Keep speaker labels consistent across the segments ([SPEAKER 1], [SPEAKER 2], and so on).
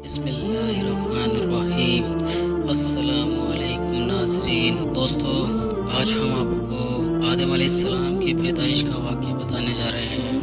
[SPEAKER 1] بسم اللہ الرحمن الرحیم۔ السلام علیکم ناظرین۔ دوستو، آج ہم آپ کو آدم علیہ السلام کی پیدائش کا واقعہ بتانے جا رہے ہیں۔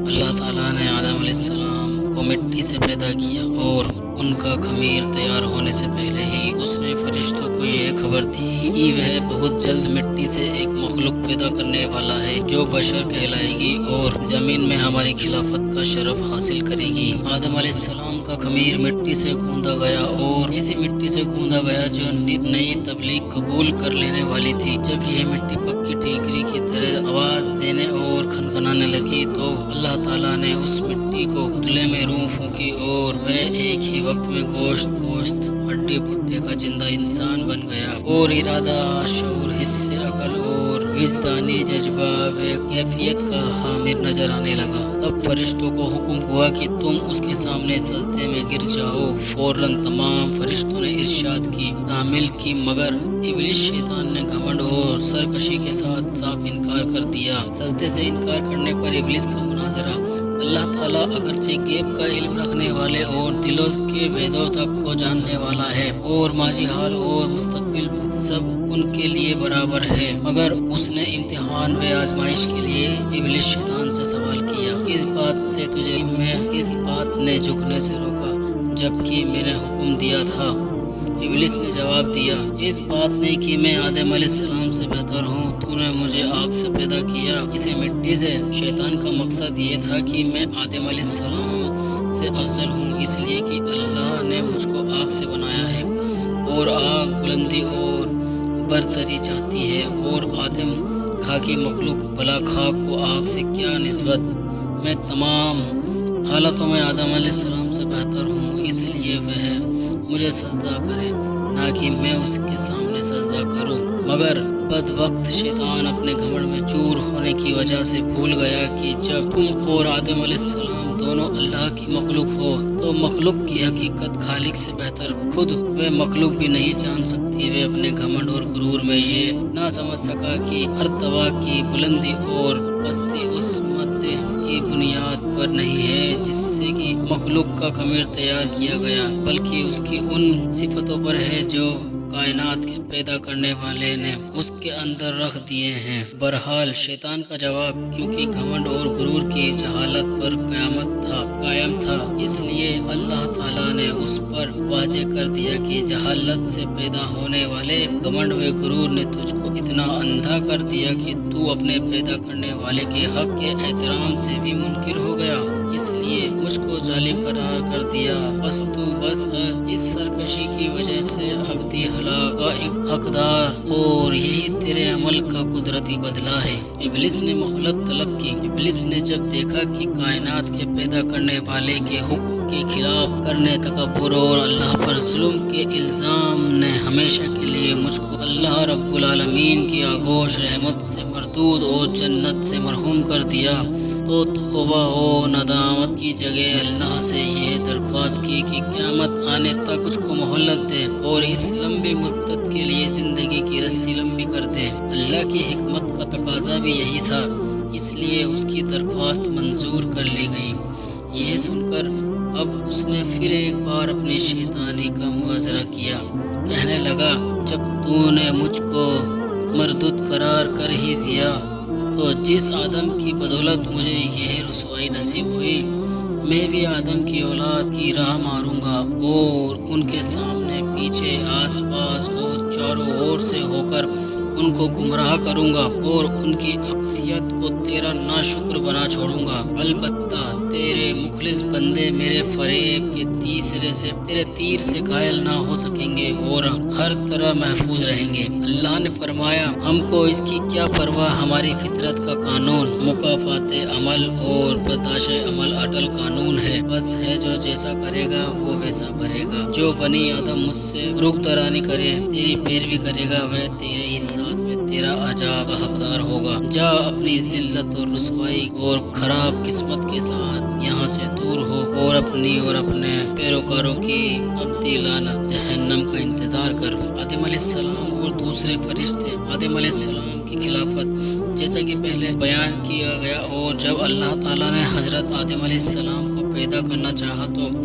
[SPEAKER 1] اللہ تعالیٰ نے آدم علیہ السلام کو مٹی سے پیدا کیا اور ان کا خمیر تیار ہونے سے پہلے ہی اس نے فرشتوں کو یہ خبر دی کہ وہ بہت جلد مٹی سے ایک مخلوق پیدا کرنے والا ہے جو بشر کہلائے گی اور زمین میں ہماری خلافت کا شرف حاصل کرے گی۔ آدم علیہ السلام کا خمیر مٹی سے گوندا گیا اور ایسی مٹی سے گوندا گیا جو نئی تبلیغ قبول کر لینے والی تھی۔ جب یہ مٹی پکی ٹھیکری کی طرح آواز دینے اور کھنکھنانے لگی تو اللہ تعالیٰ نے اس مٹی کو ادلے میں روح پھونکی اور وہ ایک ہی وقت میں گوشت پوست ہڈی پٹے کا زندہ انسان بن گیا اور ارادہ، شعور، حصے، عقل اور وجدانی جذبہ و کیفیت کا حامل نظر آنے لگا۔ تب فرشتوں کو حکم ہوا کہ تم اس کے سامنے سجدے میں گر جاؤ۔ فوراً تمام فرشتوں نے ارشاد کی تعمیل کی، مگر ابلیس شیطان نے گھمنڈ اور سرکشی کے ساتھ صاف انکار کر دیا۔ سجدے سے انکار کرنے پر ابلیس کا مناظرہ۔ اللہ تعالیٰ اگرچہ غیب کا علم رکھنے والے اور دلوں کے بھیدوں تک کو جاننے والا ہے اور ماضی، حال اور مستقبل سب ان کے لیے برابر ہے، مگر اس نے امتحان و آزمائش کے لیے ابلیس شیطان سے سوال کیا، کس بات سے تجھے میں کس بات نے جھکنے سے روکا جبکہ میں نے حکم دیا تھا؟ ابلیس نے جواب دیا، اس بات نے کہ میں آدم علیہ السلام سے بہتر ہوں، تو نے مجھے آگ سے پیدا کیا، اسے مٹی سے۔ شیطان کا مقصد یہ تھا کہ میں آدم علیہ السلام سے افضل ہوں، اس لیے کہ اللہ نے مجھ کو آگ سے بنایا ہے اور آگ بلندی اور برتری چاہتی ہے، اور آدم خاکی مخلوق بلا خاک کو آگ سے کیا نسبت؟ میں تمام حالتوں میں آدم علیہ السلام سے بہتر ہوں، اس لیے وہ مجھے سجدہ کرے، نہ کہ میں اس کے سامنے سجدہ کروں۔ مگر بد وقت شیطان اپنے گھمنڈ میں چور ہونے کی وجہ سے بھول گیا کہ جب تم اور آدم علیہ السلام دونوں اللہ کی مخلوق ہو تو مخلوق کی حقیقت خالق سے بہتر خود وہ مخلوق بھی نہیں جان سکتی۔ وہ اپنے گھمنڈ اور غرور میں یہ نہ سمجھ سکا کہ ارتبا کی بلندی اور پستی اس مادے کی بنیاد پر نہیں ہے جس سے کہ مخلوق کا خمیر تیار کیا گیا، بلکہ اس کی ان صفتوں پر ہے جو کائنات کے پیدا کرنے والے نے اس کے اندر رکھ دیے ہیں۔ بہرحال شیطان کا جواب، کیونکہ گھمنڈ اور غرور کی جہالت پر قائم تھا، اس لیے اللہ تعالیٰ نے اس پر واضح کر دیا کہ جہالت سے پیدا ہونے والے گھمنڈ و غرور نے تجھ کو اتنا اندھا کر دیا کہ تو اپنے پیدا کرنے والے کے حق کے احترام سے بھی منکر ہو گیا، اس لیے مجھ کو ظالم قرار کر دیا۔ بس تو بس اس سرکشی کی وجہ سے ابدی ہلاک کا ایک حقدار، اور یہی تیرے عمل کا قدرتی بدلہ ہے۔ ابلیس نے مہلت طلب کی۔ ابلیس نے جب دیکھا کہ کائنات کے پیدا کرنے والے کے حکم کے خلاف کرنے، تکبر اور اللہ پر ظلم کے الزام نے ہمیشہ کے لیے مجھ کو اللہ رب العالمین کی آغوش رحمت سے مردود اور جنت سے محروم کر دیا، تو توبہ و ندامت کی جگہ اللہ سے یہ درخواست کی کہ قیامت آنے تک مجھ کو مہلت دے اور اس لمبی مدت کے لیے زندگی کی رسی لمبی کر دے۔ اللہ کی حکمت کا تقاضا بھی یہی تھا، اس لیے اس کی درخواست منظور کر لی گئی۔ یہ سن کر اب اس نے پھر ایک بار اپنی شیطانی کا معاذرہ کیا، کہنے لگا، جب تو نے مجھ کو مردود قرار کر ہی دیا تو جس آدم کی بدولت مجھے یہ رسوائی نصیب ہوئی، میں بھی آدم کی اولاد کی راہ ماروں گا اور ان کے سامنے پیچھے آس پاس اور چاروں اور سے ہو کر ان کو گمراہ کروں گا اور ان کی اکثریت کو تیرا ناشکر بنا چھوڑوں گا۔ البتہ تیرے مخلص بندے میرے فریب کے تیرے تیر سے گھائل نہ ہو سکیں گے اور ہر طرح محفوظ رہیں گے۔ اللہ نے فرمایا، ہم کو اس کی کیا پرواہ، ہماری فطرت کا قانون مکافات عمل اور برداشت عمل اٹل قانون ہے، بس ہے جو جیسا کرے گا وہ ویسا بھرے گا۔ جو بنی آدم مجھ سے رخدرانی کرے، تیری پیروی کرے گا، وہ تیرے ہی ساتھ میں تیرا عذاب کا حقدار ہوگا۔ جا اپنی ذلت اور رسوائی اور خراب قسمت کے ساتھ یہاں سے دور ہو اور اپنی اور اپنے پیروکاروں کی ابدی لعنت جہنم کا انتظار کر۔ آدم علیہ السلام اور دوسرے فرشتے۔ آدم علیہ السلام کی خلافت جیسا کہ پہلے بیان کیا گیا، اور جب اللہ تعالیٰ نے حضرت آدم علیہ السلام کو پیدا کرنا چاہا تو